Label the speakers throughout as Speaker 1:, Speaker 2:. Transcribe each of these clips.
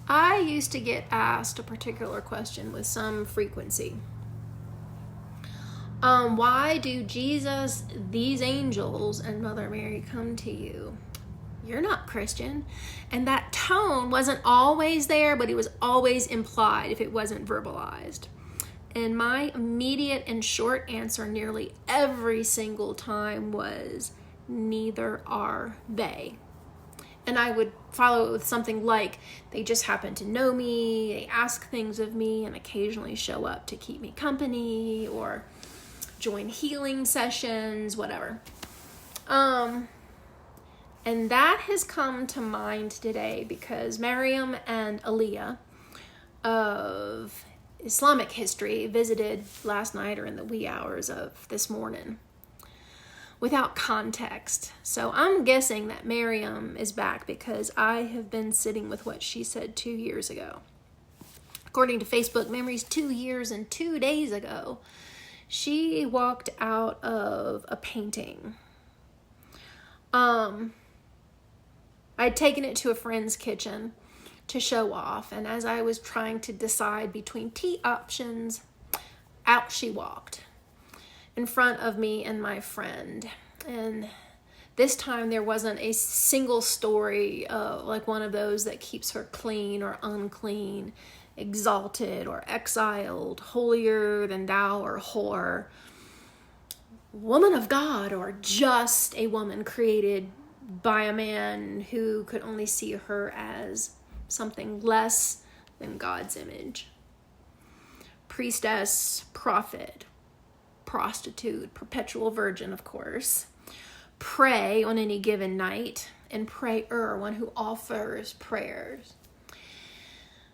Speaker 1: I used to get asked a particular question with some frequency. Why do Jesus, these angels, and Mother Mary come to you? You're not Christian. And that tone wasn't always there, but it was always implied if it wasn't verbalized. And my immediate and short answer nearly every single time was, neither are they. And I would follow it with something like, they just happen to know me, they ask things of me, and occasionally show up to keep me company, or join healing sessions, whatever. And that has come to mind today because Mariam and Aaliyah of Islamic history visited last night or in the wee hours of this morning without context. So I'm guessing that Maryam is back because I have been sitting with what she said 2 years ago. According to Facebook Memories, 2 years and 2 days ago, she walked out of a painting. I'd taken it to a friend's kitchen to show off, and as I was trying to decide between tea options, out she walked in front of me and my friend. And this time there wasn't a single story like one of those that keeps her clean or unclean, exalted or exiled, holier than thou or whore, woman of God, or just a woman created by a man who could only see her as something less than God's image. Priestess, prophet, prostitute, perpetual virgin, of course. Pray on any given night, and prayer, one who offers prayers.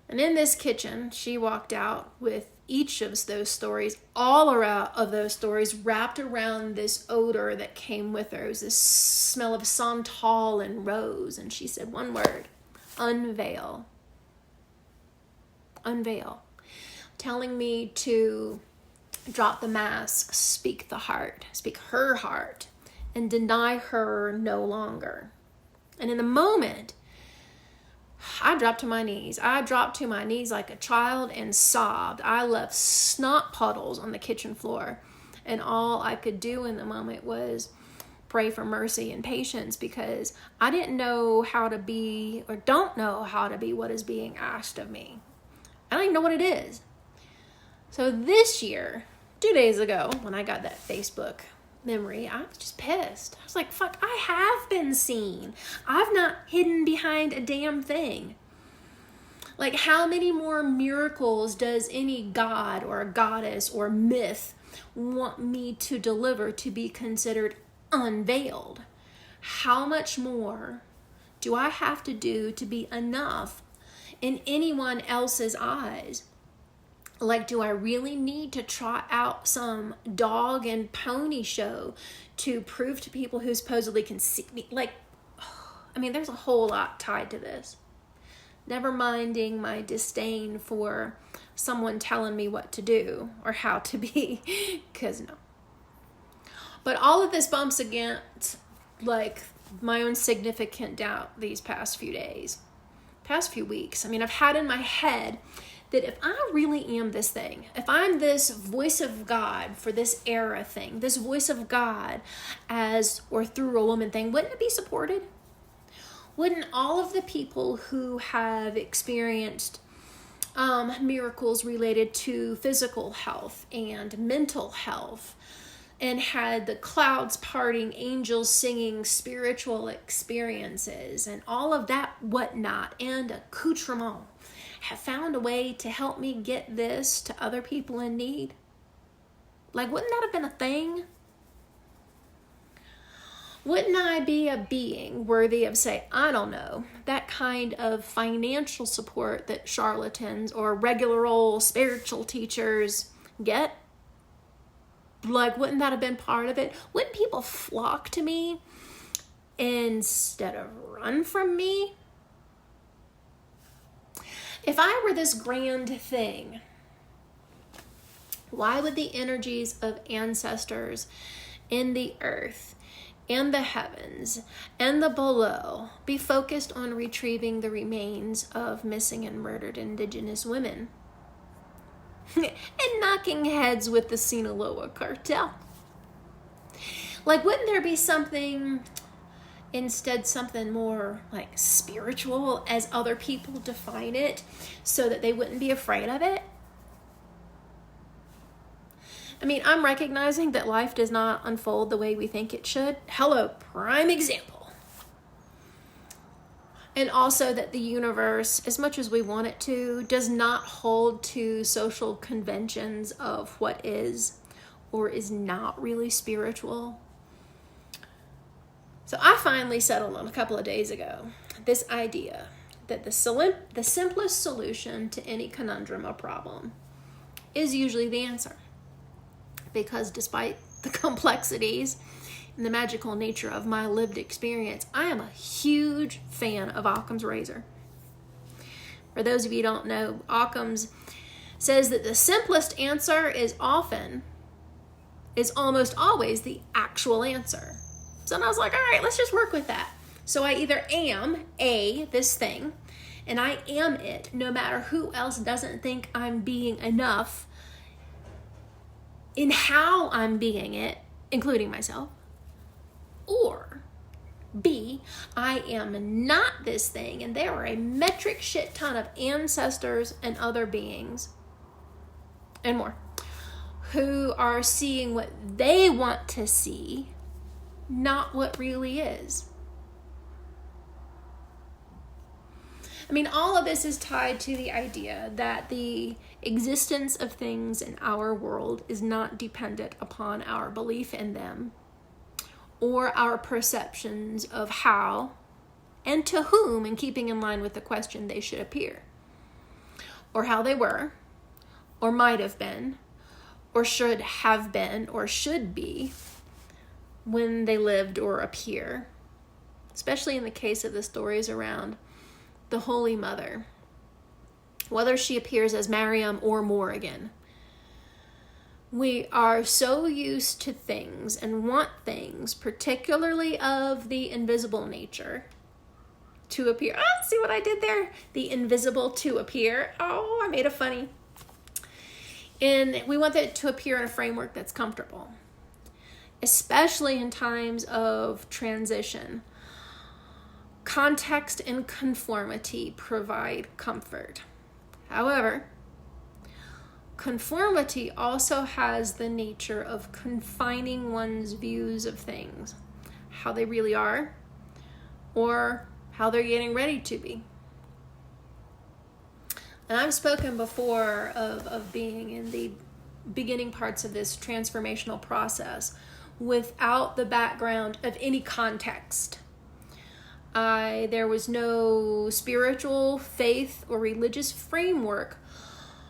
Speaker 1: And in this kitchen, she walked out with each of those stories, all around of those stories, wrapped around this odor that came with her. It was this smell of santal and rose. And she said one word, unveil. Unveil. Telling me to drop the mask, speak the heart, speak her heart, and deny her no longer. And in the moment, I dropped to my knees. I dropped to my knees like a child and sobbed. I left snot puddles on the kitchen floor. And all I could do in the moment was pray for mercy and patience, because I didn't know how to be, or don't know how to be, what is being asked of me. I don't even know what it is. So this year, 2 days ago, when I got that Facebook memory, I was just pissed. I was like, fuck, I have been seen. I've not hidden behind a damn thing. Like, how many more miracles does any god or a goddess or myth want me to deliver to be considered unveiled? How much more do I have to do to be enough in anyone else's eyes? Like, do I really need to trot out some dog and pony show to prove to people who supposedly can see me? Like, I mean, there's a whole lot tied to this. Never minding my disdain for someone telling me what to do or how to be, because no. But all of this bumps against, like, my own significant doubt these past few days, past few weeks. I mean, I've had in my head that if I really am this thing, if I'm this voice of God for this era thing, this voice of God as or through a woman thing, wouldn't it be supported? Wouldn't all of the people who have experienced miracles related to physical health and mental health, and had the clouds parting, angels singing, spiritual experiences, and all of that whatnot, and accoutrement, have found a way to help me get this to other people in need? Like, wouldn't that have been a thing? Wouldn't I be a being worthy of, say, I don't know, that kind of financial support that charlatans or regular old spiritual teachers get? Like, wouldn't that have been part of it? Wouldn't people flock to me instead of run from me? If I were this grand thing, why would the energies of ancestors in the earth and the heavens and the below be focused on retrieving the remains of missing and murdered Indigenous women and knocking heads with the Sinaloa cartel. Like, wouldn't there be something more like spiritual, as other people define it, so that they wouldn't be afraid of it? I mean, I'm recognizing that life does not unfold the way we think it should. Hello, prime example. And also that the universe, as much as we want it to, does not hold to social conventions of what is or is not really spiritual. So I finally settled on a couple of days ago this idea that the simplest solution to any conundrum or problem is usually the answer. Because despite the complexities and the magical nature of my lived experience, I am a huge fan of Occam's razor. For those of you who don't know, Occam's says that the simplest answer is almost always the actual answer. So I was like, all right, let's just work with that. So I either am this thing, and I am it, no matter who else doesn't think I'm being enough in how I'm being it, including myself. Or B, I am not this thing, and there are a metric shit ton of ancestors and other beings and more who are seeing what they want to see, not what really is. I mean, all of this is tied to the idea that the existence of things in our world is not dependent upon our belief in them or our perceptions of how and to whom, in keeping in line with the question, they should appear, or how they were, or might have been, or should have been, or should be when they lived or appear, especially in the case of the stories around the Holy Mother, whether she appears as Maryam or Morrigan. We are so used to things and want things, particularly of the invisible nature, to appear. Oh, see what I did there? The invisible to appear. Oh, I made it funny. And we want it to appear in a framework that's comfortable, especially in times of transition. Context and conformity provide comfort. However, conformity also has the nature of confining one's views of things, how they really are, or how they're getting ready to be. And I've spoken before of being in the beginning parts of this transformational process without the background of any context. There was no spiritual, faith, or religious framework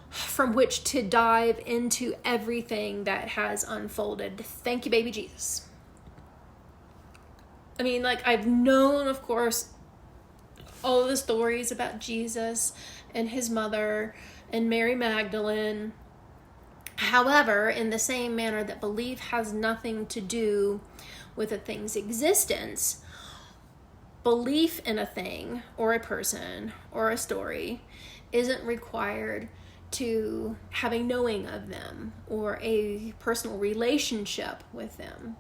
Speaker 1: from which to dive into everything that has unfolded. Thank you, baby Jesus. I mean, like, I've known, of course, all the stories about Jesus and his mother and Mary Magdalene. However, in the same manner that belief has nothing to do with a thing's existence, belief in a thing or a person or a story isn't required to have a knowing of them or a personal relationship with them.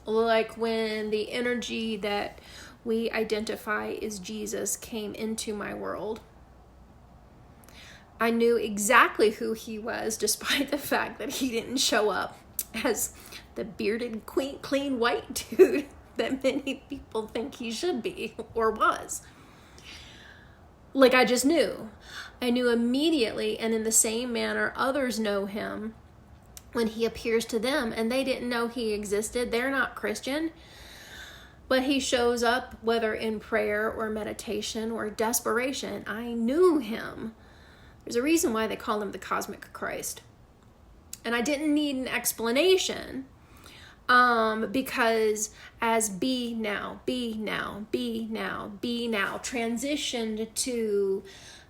Speaker 1: Like when the energy that we identify as Jesus came into my world, I knew exactly who he was, despite the fact that he didn't show up as the bearded, clean white dude that many people think he should be or was. Like, I just knew. I knew immediately, and in the same manner others know him when he appears to them, and they didn't know he existed. They're not Christian, but he shows up, whether in prayer or meditation or desperation. I knew him. There's a reason why they call him the cosmic Christ. And I didn't need an explanation, because as be now, transitioned to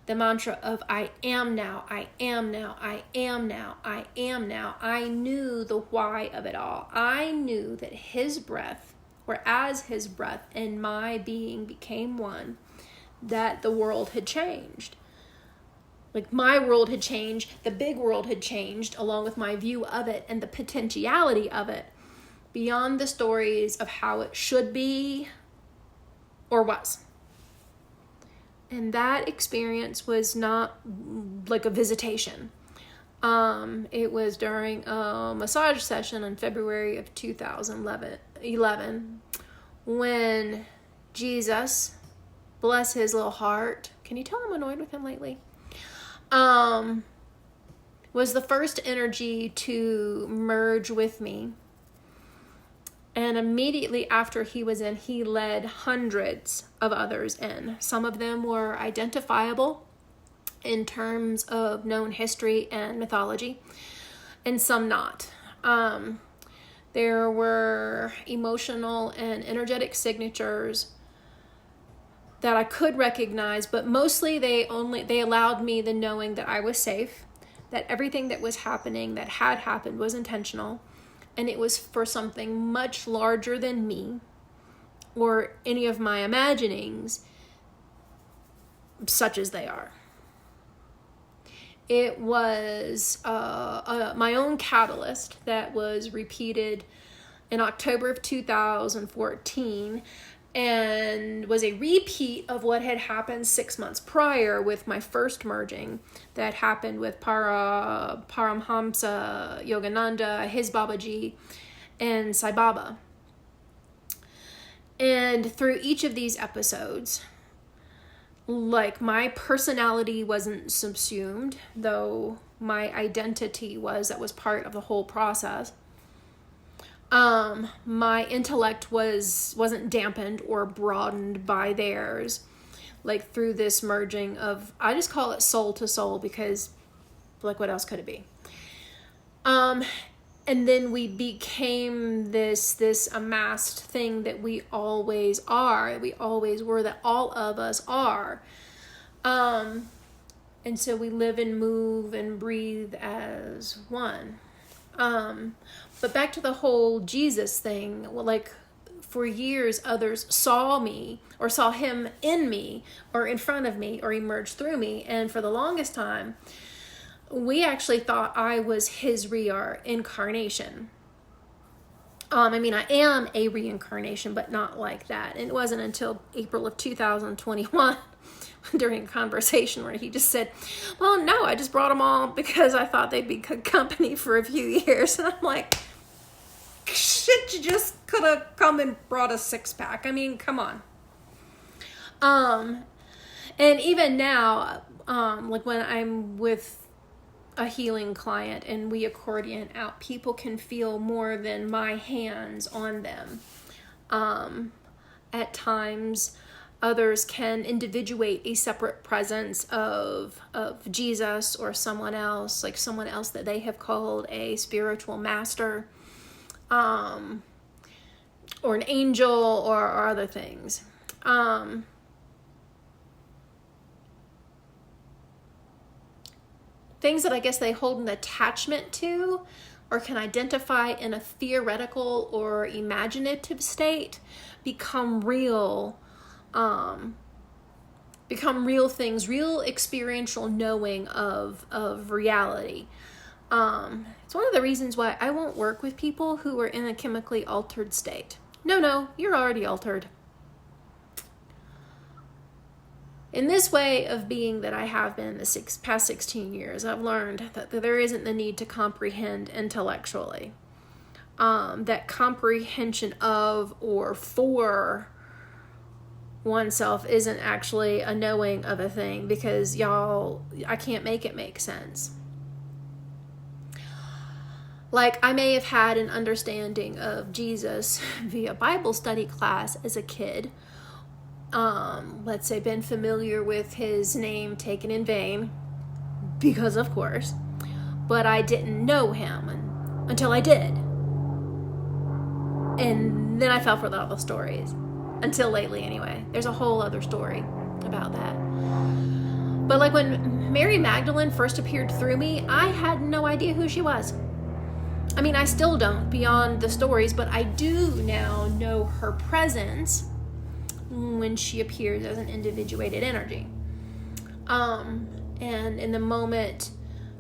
Speaker 1: the mantra of I am now, I am now, I am now, I am now. I knew the why of it all. I knew that his breath or as his breath, and my being became one, that the world had changed. Like my world had changed, the big world had changed along with my view of it and the potentiality of it beyond the stories of how it should be or was. And that experience was not like a visitation. It was during a massage session in February of 2011 when Jesus, bless his little heart, can you tell I'm annoyed with him lately? Was the first energy to merge with me. And immediately after he was in, he led hundreds of others in. Some of them were identifiable in terms of known history and mythology, and some not. There were emotional and energetic signatures that I could recognize, but mostly they allowed me the knowing that I was safe, that everything that was happening, that had happened, was intentional, and it was for something much larger than me or any of my imaginings, such as they are. It was my own catalyst that was repeated in October of 2014, and was a repeat of what had happened 6 months prior with my first merging that happened with Paramhamsa Yogananda, his Babaji, and Sai Baba. And through each of these episodes, like my personality wasn't subsumed, though my identity was. That was part of the whole process. My intellect wasn't dampened or broadened by theirs, like through this merging of, I just call it soul to soul because like what else could it be? And then we became this amassed thing that we always are, that we always were, that all of us are. And so we live and move and breathe as one. But back to the whole Jesus thing, like for years others saw me or saw him in me or in front of me or emerged through me. And for the longest time, we actually thought I was his reincarnation. I am a reincarnation, but not like that. And it wasn't until April of 2021 during a conversation where he just said, well, no, I just brought them all because I thought they'd be good company for a few years. And I'm like, shit, you just could have come and brought a 6-pack. I mean, come on. And even now, like when I'm with a healing client and we accordion out, people can feel more than my hands on them. At times, others can individuate a separate presence of Jesus or someone else, like someone else that they have called a spiritual master, or an angel, or other things. Things that I guess they hold an attachment to or can identify in a theoretical or imaginative state become real things, real experiential knowing of reality. It's one of the reasons why I won't work with people who are in a chemically altered state. No, you're already altered. In this way of being that I have been the past 16 years, I've learned that there isn't the need to comprehend intellectually. That comprehension of or for oneself isn't actually a knowing of a thing, because I can't make it make sense. Like I may have had an understanding of Jesus via Bible study class as a kid. Let's say been familiar with his name taken in vain, because of course, but I didn't know him until I did. And then I fell for all the stories. Until lately, anyway. There's a whole other story about that. But like when Mary Magdalene first appeared through me, I had no idea who she was. I mean, I still don't beyond the stories, but I do now know her presence when she appears as an individuated energy. And in the moment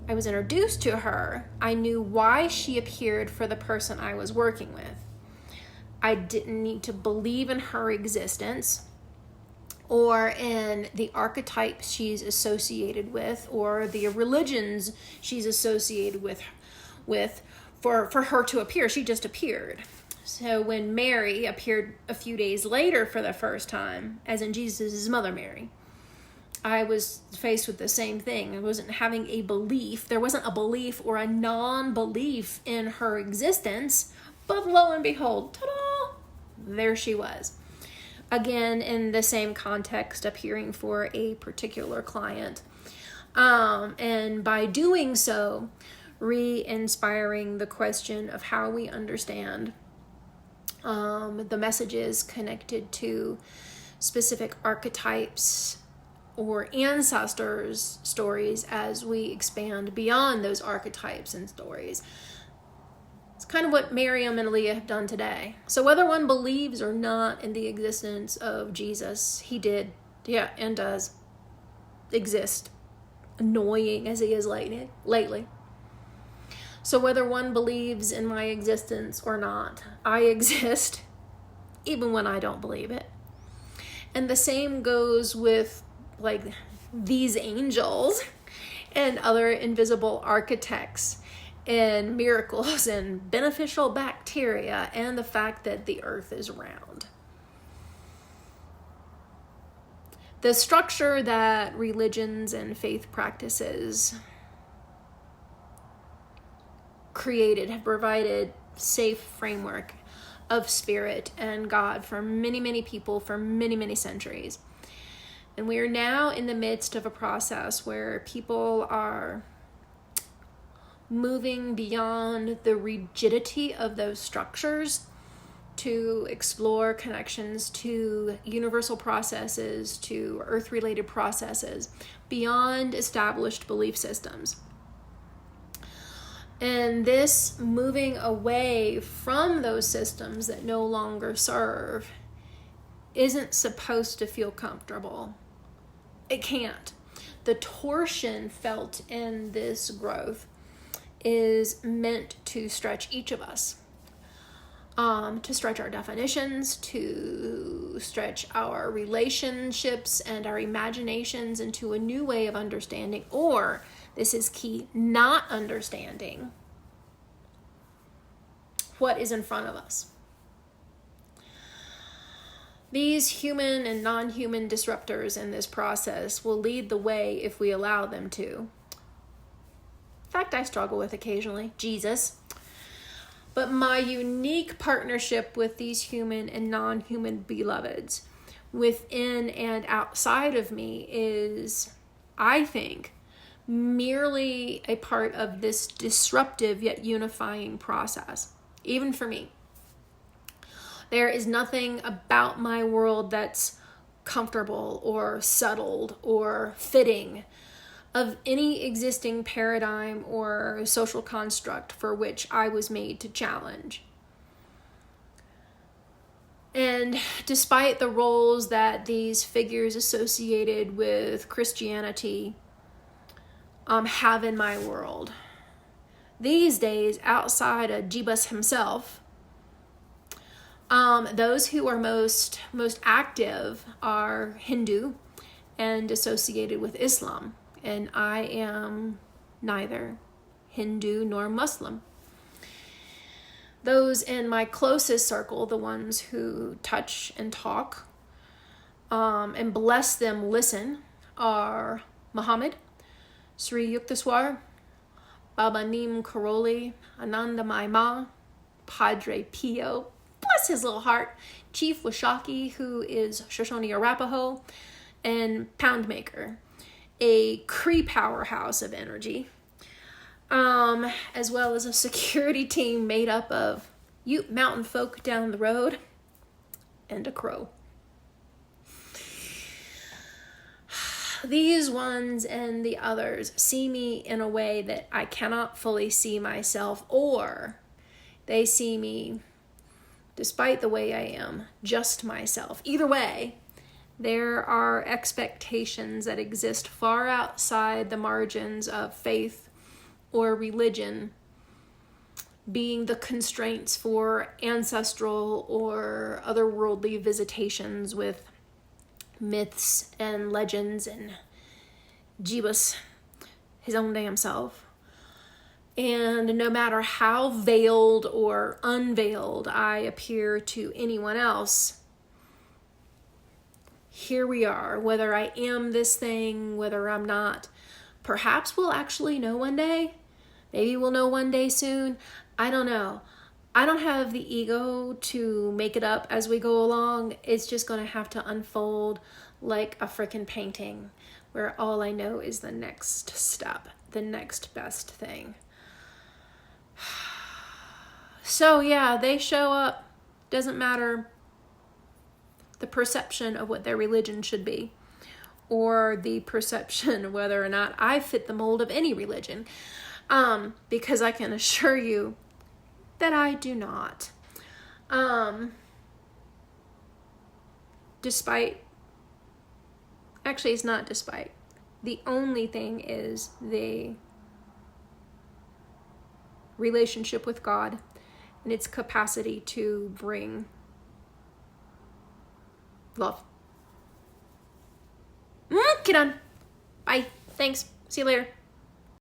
Speaker 1: I was introduced to her, I knew why she appeared for the person I was working with. I didn't need to believe in her existence or in the archetypes she's associated with or the religions she's associated with for her to appear. She just appeared. So when Mary appeared a few days later for the first time, as in Jesus' mother Mary, I was faced with the same thing. I wasn't having a belief. There wasn't a belief or a non-belief in her existence, but lo and behold, ta-da, there she was. Again, in the same context, appearing for a particular client. And by doing so, re-inspiring the question of how we understand the messages connected to specific archetypes or ancestors' stories as we expand beyond those archetypes and stories. It's kind of what Mariam and Aaliyah have done today. So whether one believes or not in the existence of Jesus, he did, and does exist, annoying as he is lately. So whether one believes in my existence or not, I exist, even when I don't believe it. And the same goes with like these angels and other invisible architects and miracles and beneficial bacteria and the fact that the earth is round. The structure that religions and faith practices created have provided safe framework of spirit and God for many, many people for many, many centuries. And we are now in the midst of a process where people are moving beyond the rigidity of those structures to explore connections to universal processes, to earth-related processes, beyond established belief systems. And this moving away from those systems that no longer serve isn't supposed to feel comfortable. It can't. The torsion felt in this growth is meant to stretch each of us, to stretch our definitions, to stretch our relationships and our imaginations into a new way of understanding, or, this is key, not understanding what is in front of us. These human and non-human disruptors in this process will lead the way if we allow them to. In fact, I struggle with occasionally, Jesus. But my unique partnership with these human and non-human beloveds within and outside of me is, I think, merely a part of this disruptive yet unifying process, even for me. There is nothing about my world that's comfortable or settled or fitting of any existing paradigm or social construct for which I was made to challenge. And despite the roles that these figures associated with Christianity have in my world, these days, outside of Jebus himself, those who are most active are Hindu and associated with Islam. And I am neither Hindu nor Muslim. Those in my closest circle, the ones who touch and talk, and bless them listen, are Muhammad, Sri Yukteswar, Baba Neem Karoli, Anandamai Ma, Padre Pio, bless his little heart, Chief Washaki, who is Shoshone Arapaho, and Poundmaker, a Cree powerhouse of energy, as well as a security team made up of Ute mountain folk down the road and a crow. These ones and the others see me in a way that I cannot fully see myself or They see me, despite the way I am, just myself. Either way, there are expectations that exist far outside the margins of faith or religion being the constraints for ancestral or otherworldly visitations with myths and legends and Jeebus, his own damn self. And no matter how veiled or unveiled I appear to anyone else, here we are, whether I am this thing, whether I'm not. Perhaps we'll actually know one day. Maybe we'll know one day soon. I don't know. I don't have the ego to make it up as we go along. It's just going to have to unfold like a freaking painting, where all I know is the next step, the next best thing. So yeah, they show up. Doesn't matter the perception of what their religion should be, or the perception whether or not I fit the mold of any religion, because I can assure you that I do not. Actually, it's not despite. The only thing is the relationship with God and its capacity to bring love. Get on. Bye. Thanks. See you later.